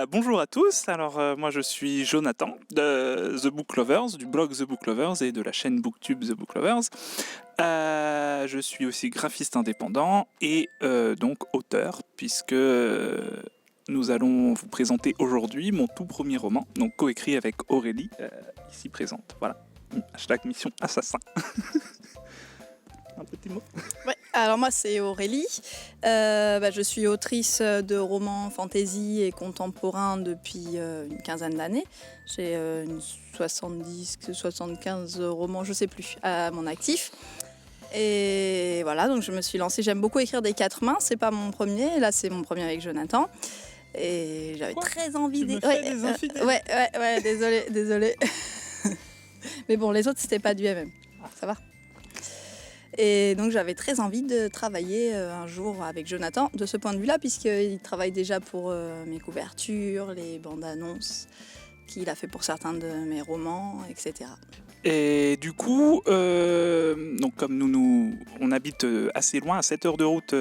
Bonjour à tous, moi je suis Jonathan de The Book Lovers, du blog The Book Lovers et de la chaîne Booktube The Book Lovers. Je suis aussi graphiste indépendant et donc auteur, puisque nous allons vous présenter aujourd'hui mon tout premier roman, donc coécrit avec Aurélie, ici présente. Voilà, hashtag mission assassin. Un petit mot. Ouais, alors moi c'est Aurélie, je suis autrice de romans fantasy et contemporains depuis une quinzaine d'années. J'ai 70-75 romans, je sais plus, à mon actif. Et voilà, donc je me suis lancée, j'aime beaucoup écrire des quatre mains, c'est pas mon premier, là c'est mon premier avec Jonathan. Et j'avais très envie Ouais, désolé. Mais bon, les autres c'était pas du MM, ça va. Et donc j'avais très envie de travailler un jour avec Jonathan de ce point de vue-là, puisqu'il travaille déjà pour mes couvertures, les bandes annonces qu'il a fait pour certains de mes romans, etc. Et du coup, donc comme on habite assez loin, à 7 heures de route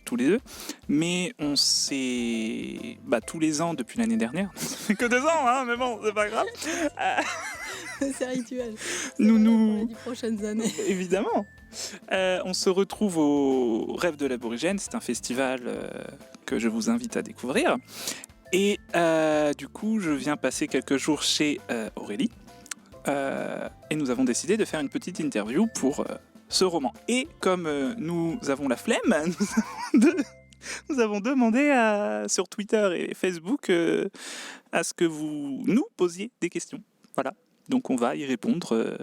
tous les deux, mais on s'est tous les ans depuis l'année dernière, ça fait que 2 ans, hein, mais bon, c'est pas grave. C'est rituel. Pour les 10 prochaines années. Évidemment. On se retrouve au Rêve de l'Aborigène, c'est un festival que je vous invite à découvrir. Et du coup, je viens passer quelques jours chez Aurélie. Et nous avons décidé de faire une petite interview pour ce roman. Et comme nous avons la flemme, nous avons demandé sur Twitter et Facebook à ce que vous nous posiez des questions. Voilà, donc on va y répondre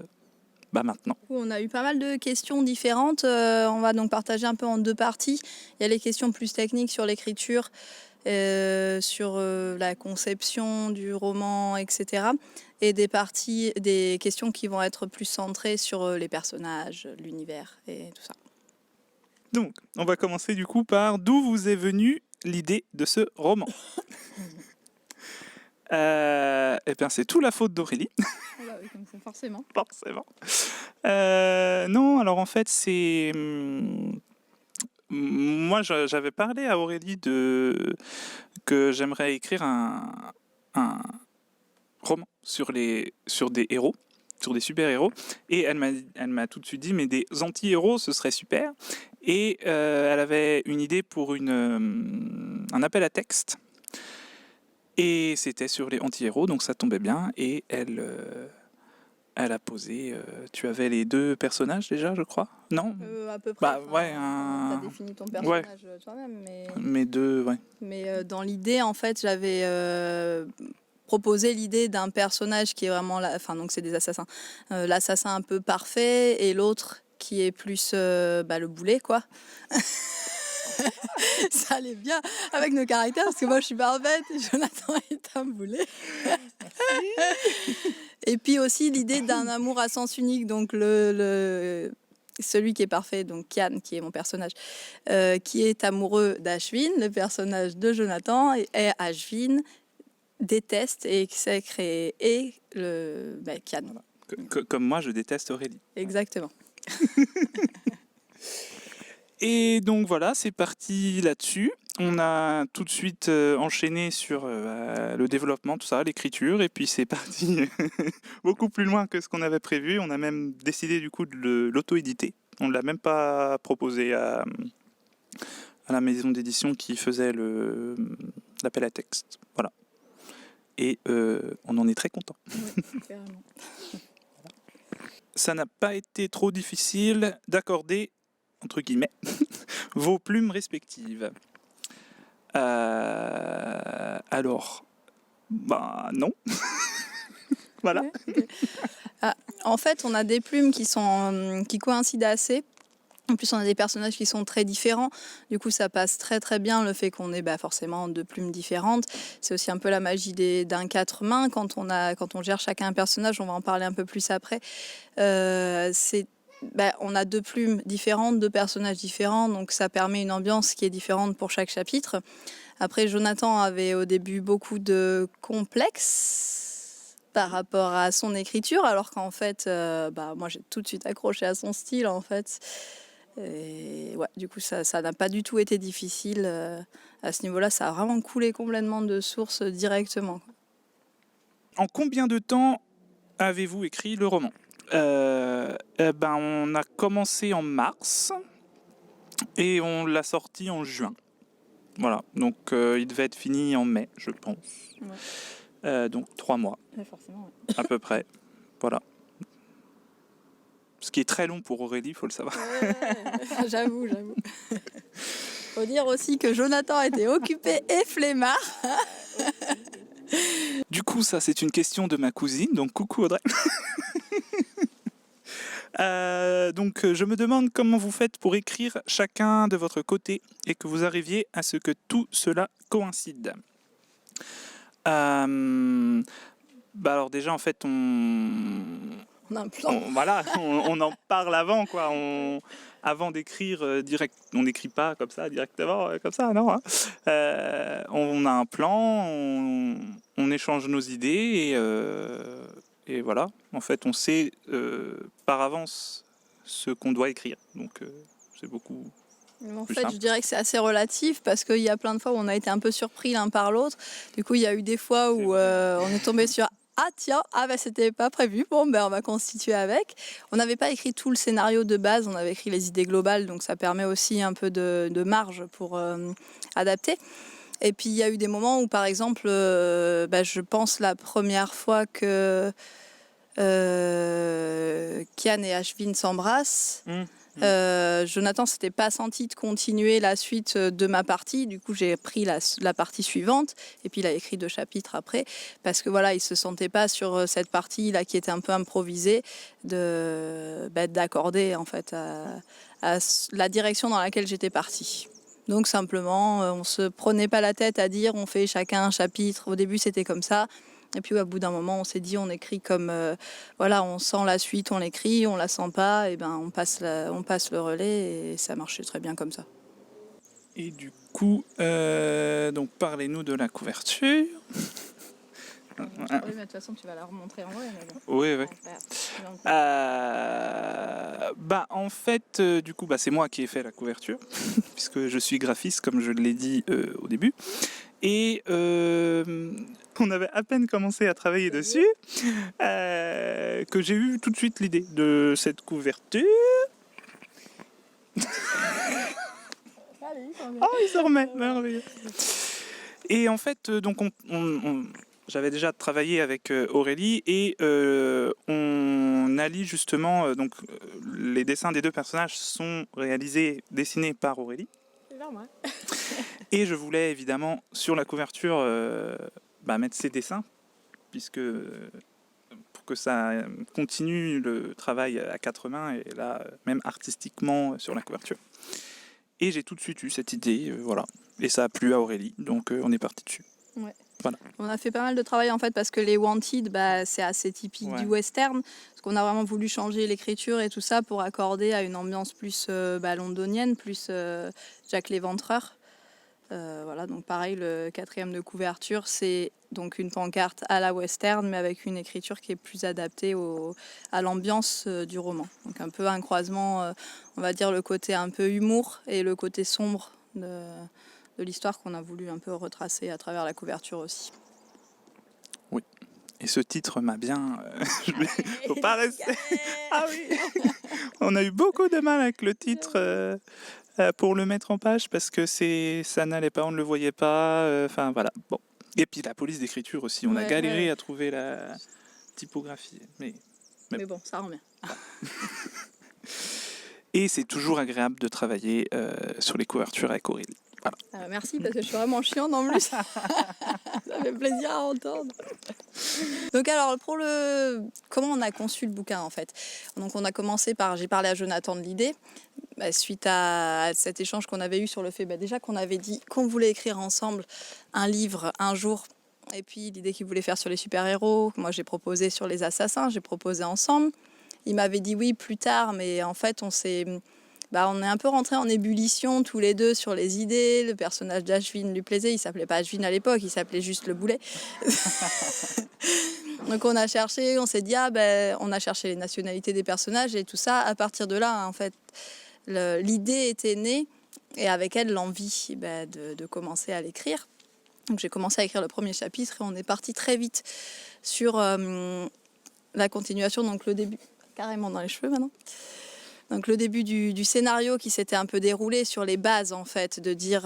maintenant. On a eu pas mal de questions différentes. On va donc partager un peu en deux parties. Il y a les questions plus techniques sur l'écriture, sur la conception du roman, etc. Et des questions qui vont être plus centrées sur les personnages, l'univers et tout ça. Donc, on va commencer du coup par d'où vous est venue l'idée de ce roman. Eh bien, c'est tout la faute d'Aurélie. Oui, comme ça, forcément. Forcément. Non, alors en fait, c'est... Moi, j'avais parlé à Aurélie que j'aimerais écrire un roman sur des héros, sur des super-héros. Et elle m'a tout de suite dit, mais des anti-héros, ce serait super. Et elle avait une idée pour un appel à texte. Et c'était sur les anti-héros, donc ça tombait bien. Et elle a posé... tu avais les deux personnages déjà, je crois? Non? À peu près. Ouais, t'as défini ton personnage toi-même. Mais deux, ouais. Mais dans l'idée, en fait, j'avais proposé l'idée d'un personnage qui est vraiment... donc c'est des assassins. L'assassin un peu parfait et l'autre qui est plus le boulet, quoi. Ça allait bien avec nos caractères, parce que moi je suis parfaite et Jonathan est un boulet. Et puis aussi l'idée d'un amour à sens unique, donc celui qui est parfait, donc Kian, qui est mon personnage, qui est amoureux d'Ashvin, le personnage de Jonathan, et Ashvin déteste et exècre et Kian. Comme moi, je déteste Aurélie. Exactement. Et donc voilà, c'est parti là-dessus. On a tout de suite enchaîné sur le développement, tout ça, l'écriture, et puis c'est parti beaucoup plus loin que ce qu'on avait prévu. On a même décidé du coup de l'auto-éditer. On ne l'a même pas proposé à la maison d'édition qui faisait l'appel à texte. Voilà. Et on en est très content. Oui, carrément. Ça n'a pas été trop difficile d'accorder, entre guillemets, vos plumes respectives. Alors, non. Voilà. Okay. En fait, on a des plumes qui coïncident assez. En plus, on a des personnages qui sont très différents. Du coup, ça passe très très bien le fait qu'on ait forcément deux plumes différentes. C'est aussi un peu la magie d'un quatre mains. Quand on gère chacun un personnage, on va en parler un peu plus après. On a deux plumes différentes, deux personnages différents, donc ça permet une ambiance qui est différente pour chaque chapitre. Après, Jonathan avait au début beaucoup de complexes par rapport à son écriture, alors qu'en fait, moi j'ai tout de suite accroché à son style en fait. Et ouais, du coup, ça n'a pas du tout été difficile. À ce niveau-là, ça a vraiment coulé complètement de source directement. En combien de temps avez-vous écrit le roman? On a commencé en mars et on l'a sorti en juin. Voilà, donc il devait être fini en mai, je pense. Ouais. Donc 3 mois, Ouais, forcément, ouais. à peu près. Voilà. Ce qui est très long pour Aurélie, il faut le savoir. Ouais. J'avoue. Faut dire aussi que Jonathan était occupé et flemmard. Du coup, ça, c'est une question de ma cousine, donc coucou Audrey. Je me demande comment vous faites pour écrire chacun de votre côté et que vous arriviez à ce que tout cela coïncide. Alors déjà, en fait, On a un plan. on en parle avant, quoi. Avant d'écrire direct, on n'écrit pas comme ça directement, comme ça, non. Hein. On a un plan, on échange nos idées et voilà. En fait, on sait par avance ce qu'on doit écrire. Donc, c'est beaucoup. En plus fait, simple. je dirais que c'est assez relatif parce qu'il y a plein de fois où on a été un peu surpris l'un par l'autre. Du coup, il y a eu des fois où on est tombé sur ah tiens, c'était pas prévu, on va constituer avec. On n'avait pas écrit tout le scénario de base, on avait écrit les idées globales, donc ça permet aussi un peu de marge pour adapter. Et puis il y a eu des moments où par exemple, je pense la première fois que Kian et Ashvin s'embrassent, Jonathan s'était pas senti de continuer la suite de ma partie, du coup j'ai pris la partie suivante et puis il a écrit 2 chapitres après parce que voilà, il se sentait pas sur cette partie là qui était un peu improvisée d'accorder en fait à la direction dans laquelle j'étais partie. Donc simplement on se prenait pas la tête à dire on fait chacun un chapitre. Au début c'était comme ça. Et puis au bout d'un moment, on s'est dit, on écrit comme, on sent la suite, on l'écrit, on la sent pas, et on passe le relais et ça marchait très bien comme ça. Et du coup, donc parlez-nous de la couverture. Oui, mais de toute façon, tu vas la remontrer en vrai. Oui. En fait, du coup, c'est moi qui ai fait la couverture, puisque je suis graphiste, comme je l'ai dit au début. Et on avait à peine commencé à travailler dessus que j'ai eu tout de suite l'idée de cette couverture. Il se remet, merveilleux. Et en fait, donc j'avais déjà travaillé avec Aurélie et on allie justement les dessins des 2 personnages sont dessinés par Aurélie. C'est vers moi. Et je voulais évidemment sur la couverture mettre ses dessins puisque pour que ça continue le travail à 4 mains et là même artistiquement sur la couverture. Et j'ai tout de suite eu cette idée, voilà. Et ça a plu à Aurélie, donc on est parti dessus. Ouais. Voilà. On a fait pas mal de travail en fait parce que les Wanted, c'est assez typique du western. Parce qu'on a vraiment voulu changer l'écriture et tout ça pour accorder à une ambiance plus londonienne, plus Jack l'Éventreur. Donc pareil, le 4e de couverture, c'est donc une pancarte à la western, mais avec une écriture qui est plus adaptée à l'ambiance du roman. Donc un peu un croisement, on va dire le côté un peu humour et le côté sombre de l'histoire qu'on a voulu un peu retracer à travers la couverture aussi. Oui. Et ce titre m'a bien... Faut pas rester... Ah oui. On a eu beaucoup de mal avec le titre pour le mettre en page parce que ça n'allait pas, on ne le voyait pas. Voilà. Bon. Et puis la police d'écriture aussi. On a galéré à trouver la typographie. Mais bon, ça rend bien. Et c'est toujours agréable de travailler sur les couvertures avec Aurélie. Voilà. Merci parce que je suis vraiment chiante en plus. Ça fait plaisir à entendre. Donc alors comment on a conçu le bouquin en fait. Donc on a commencé j'ai parlé à Jonathan de l'idée suite à cet échange qu'on avait eu sur le fait déjà qu'on avait dit qu'on voulait écrire ensemble un livre un jour. Et puis l'idée qu'il voulait faire sur les super-héros, moi j'ai proposé sur les assassins, j'ai proposé ensemble. Il m'avait dit oui plus tard, mais en fait on est un peu rentrés en ébullition tous les deux sur les idées. Le personnage d'Ashvin lui plaisait, il s'appelait pas Ashvin à l'époque, il s'appelait juste le boulet. Donc on a cherché, on s'est dit on a cherché les nationalités des personnages et tout ça. À partir de là, en fait, l'idée était née et avec elle l'envie de commencer à l'écrire. Donc j'ai commencé à écrire le premier chapitre et on est parti très vite sur la continuation, donc le début, carrément dans les cheveux maintenant. Donc le début du scénario qui s'était un peu déroulé sur les bases en fait, de dire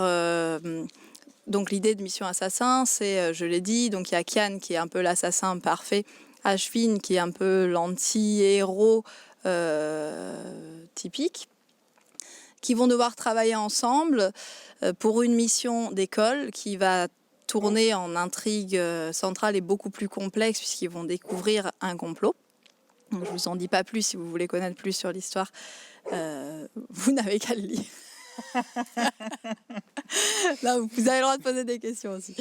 donc l'idée de Mission Assassin, c'est, je l'ai dit, donc il y a Kian qui est un peu l'assassin parfait, Ashvin qui est un peu l'anti-héros typique, qui vont devoir travailler ensemble pour une mission d'école qui va tourner en intrigue centrale et beaucoup plus complexe puisqu'ils vont découvrir un complot. Donc, je ne vous en dis pas plus si vous voulez connaître plus sur l'histoire. Vous n'avez qu'à le lire. Là, vous avez le droit de poser des questions aussi.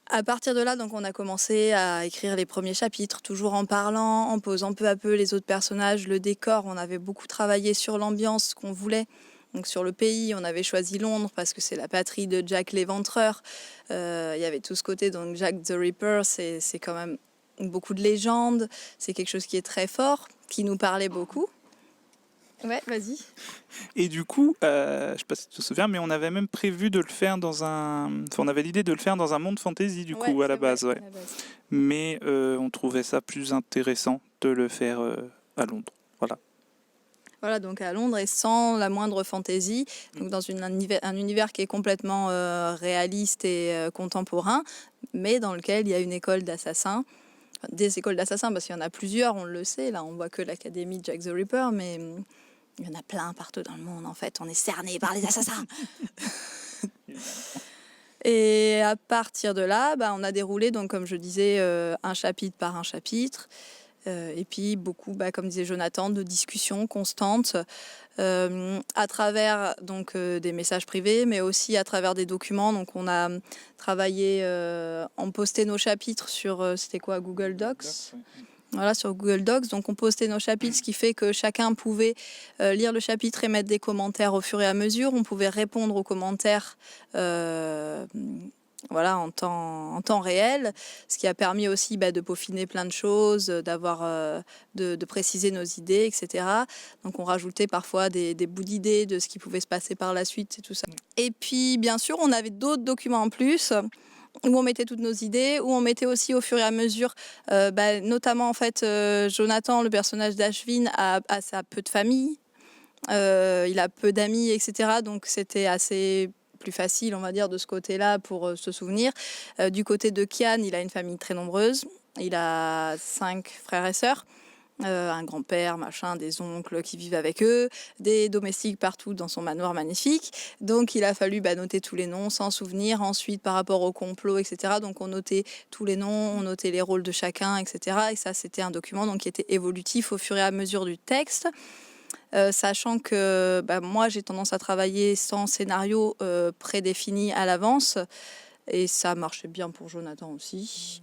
À partir de là, donc, on a commencé à écrire les premiers chapitres, toujours en parlant, en posant peu à peu les autres personnages, le décor. On avait beaucoup travaillé sur l'ambiance qu'on voulait. Donc sur le pays, on avait choisi Londres parce que c'est la patrie de Jack l'Éventreur. Il y avait tout ce côté, donc Jack the Ripper, c'est quand même beaucoup de légendes. C'est quelque chose qui est très fort, qui nous parlait beaucoup. Ouais, vas-y. Et du coup, je ne sais pas si tu te souviens, mais on avait même prévu de le faire on avait l'idée de le faire dans un monde fantasy du coup à la base. Ouais. Mais on trouvait ça plus intéressant de le faire à Londres. Voilà, donc à Londres et sans la moindre fantaisie, donc dans un univers qui est complètement réaliste et contemporain, mais dans lequel il y a une école d'assassins, des écoles d'assassins parce qu'il y en a plusieurs, on le sait, là on voit que l'académie Jack the Ripper, mais il y en a plein partout dans le monde en fait, on est cerné par les assassins. Et à partir de là, on a déroulé, donc comme je disais, un chapitre par un chapitre. Et puis beaucoup, comme disait Jonathan, de discussions constantes à travers donc, des messages privés, mais aussi à travers des documents. Donc on a travaillé, on postait nos chapitres sur, c'était quoi, Google Docs ? Voilà, sur Google Docs. Donc on postait nos chapitres, ce qui fait que chacun pouvait lire le chapitre et mettre des commentaires au fur et à mesure. On pouvait répondre aux commentaires voilà, en temps réel, ce qui a permis aussi de peaufiner plein de choses, de préciser nos idées, etc. Donc on rajoutait parfois des bouts d'idées de ce qui pouvait se passer par la suite et tout ça. Et puis bien sûr, on avait d'autres documents en plus où on mettait toutes nos idées, où on mettait aussi au fur et à mesure, notamment en fait, Jonathan, le personnage d'Ashvin, a peu de famille, il a peu d'amis, etc. Donc c'était assez plus facile, on va dire, de ce côté-là pour se souvenir. Du côté de Kian, il a une famille très nombreuse. Il a 5 frères et sœurs, un grand-père, des oncles qui vivent avec eux, des domestiques partout dans son manoir magnifique. Donc il a fallu noter tous les noms, s'en souvenir. Ensuite, par rapport au complot, etc. Donc on notait tous les noms, on notait les rôles de chacun, etc. Et ça, c'était un document donc, qui était évolutif au fur et à mesure du texte. Sachant que moi j'ai tendance à travailler sans scénario prédéfini à l'avance et ça marchait bien pour Jonathan aussi.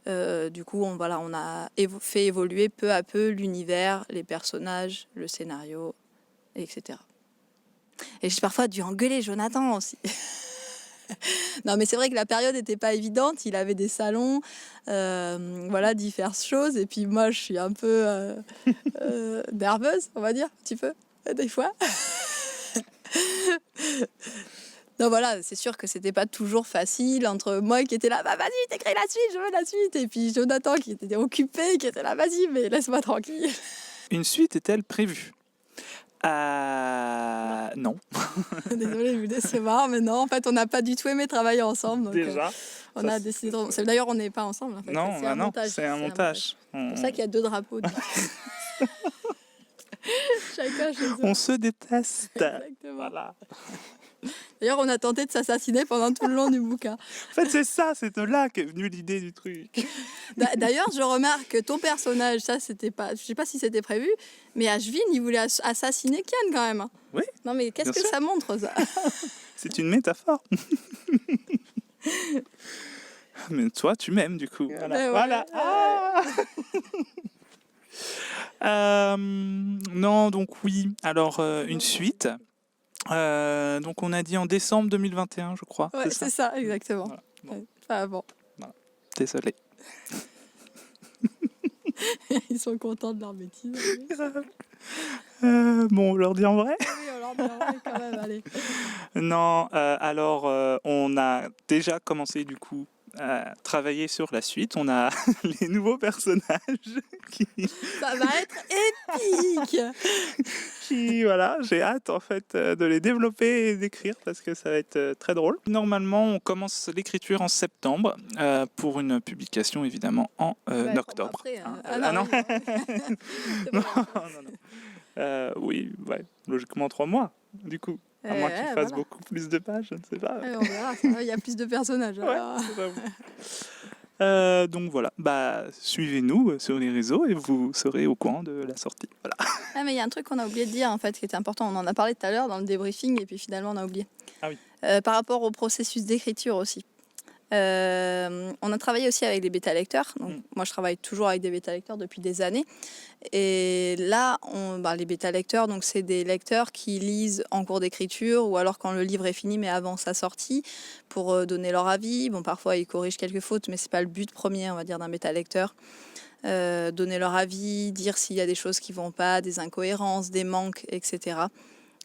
Du coup on a fait évoluer peu à peu l'univers, les personnages, le scénario, etc. Et j'ai parfois dû engueuler Jonathan aussi. Non mais c'est vrai que la période n'était pas évidente, il avait des salons, diverses choses, et puis moi je suis un peu nerveuse, on va dire, un petit peu, des fois. Non voilà, c'est sûr que c'était pas toujours facile entre moi qui était là, vas-y t'écris la suite, je veux la suite, et puis Jonathan qui était occupé, qui était là, vas-y mais laisse-moi tranquille. Une suite est-elle prévue ? Non. Désolée de vous décevoir, mais non, en fait, on n'a pas du tout aimé travailler ensemble. Donc, déjà. On a décidé de... D'ailleurs, on n'est pas ensemble. En fait. Non, c'est un montage. C'est pour ça qu'il y a 2 drapeaux. Chacun chez eux. On se déteste. Exactement. Voilà. D'ailleurs, on a tenté de s'assassiner pendant tout le long du bouquin. En fait, c'est de là qu'est venue l'idée du truc. D'ailleurs, je remarque que ton personnage, ça, c'était pas... Je sais pas si c'était prévu, mais Ashvin, il voulait assassiner Kian quand même. Oui. Non, mais qu'est-ce que ça montre, ça ? C'est une métaphore. Mais toi, tu m'aimes, du coup. Voilà. Non, donc oui. Alors, une suite. Donc, on a dit en décembre 2021, je crois. Ouais, c'est ça, exactement. Voilà. Bon. Enfin, bon. Voilà. Désolé. Ils sont contents de leur bêtise. Bon, on leur dit en vrai. Oui, on leur dit ouais, quand même, allez. Non, alors on a déjà commencé du coup à travailler sur la suite. On a les nouveaux personnages qui, Ça va être épique. voilà, j'ai hâte en fait de les développer et d'écrire parce que ça va être très drôle. Normalement, on commence l'écriture en septembre pour une publication évidemment en octobre. Après, Hein. ah non, non. c'est Non, bon. non, non. Oui, ouais, logiquement 3 mois, du coup. À moins qu'il fasse voilà. beaucoup plus de pages, je ne sais pas. On verra, ça va, il y a plus de personnages. Ouais, Alors. c'est donc voilà, suivez-nous sur les réseaux et vous serez au courant de la sortie. Voilà. Ah, mais il y a un truc qu'on a oublié de dire en fait qui était important. On en a parlé tout à l'heure dans le débriefing et puis finalement on a oublié. Ah oui. Par rapport au processus d'écriture aussi. On a travaillé aussi avec des bêta-lecteurs. Donc, moi, je travaille toujours avec des bêta-lecteurs depuis des années. Et là, les bêta-lecteurs, donc, c'est des lecteurs qui lisent en cours d'écriture ou alors quand le livre est fini, mais avant sa sortie, pour donner leur avis. Bon, parfois, ils corrigent quelques fautes, mais c'est pas le but premier, on va dire, d'un bêta-lecteur. Donner leur avis, dire s'il y a des choses qui vont pas, des incohérences, des manques, etc.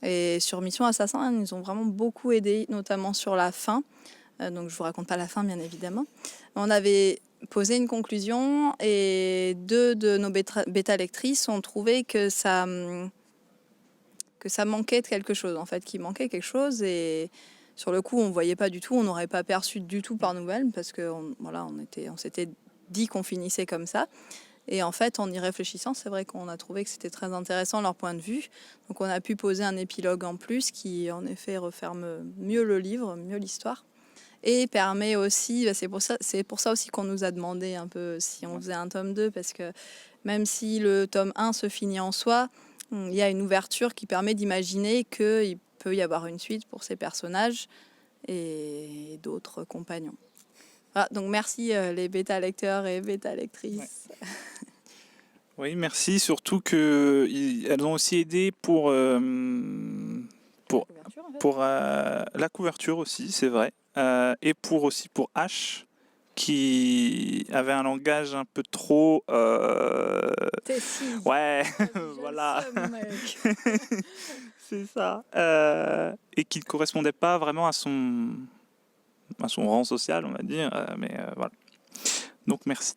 Et sur Mission Assassin, ils nous ont vraiment beaucoup aidé, notamment sur la fin. Donc je vous raconte pas la fin, bien évidemment. On avait posé une conclusion et 2 de nos bêta-lectrices ont trouvé que ça manquait de quelque chose, en fait, qu'il manquait quelque chose. Et sur le coup, on voyait pas du tout, on n'aurait pas perçu du tout par nous-mêmes parce que on s'était dit qu'on finissait comme ça. Et en fait, en y réfléchissant, c'est vrai qu'on a trouvé que c'était très intéressant leur point de vue. Donc on a pu poser un épilogue en plus qui, en effet, referme mieux le livre, mieux l'histoire. Et permet aussi, c'est pour ça aussi qu'on nous a demandé un peu si on faisait un tome 2, parce que même si le tome 1 se finit en soi, il y a une ouverture qui permet d'imaginer qu'il peut y avoir une suite pour ces personnages et d'autres compagnons. Voilà, donc merci les bêta-lecteurs et bêta-lectrices. Ouais. Oui, merci, surtout qu'elles ont aussi aidé pour la couverture aussi, c'est vrai. Et pour H, qui avait un langage un peu trop... Ouais, voilà. C'est ça. Et qui ne correspondait pas vraiment à son rang social, on va dire. Mais voilà. Donc merci.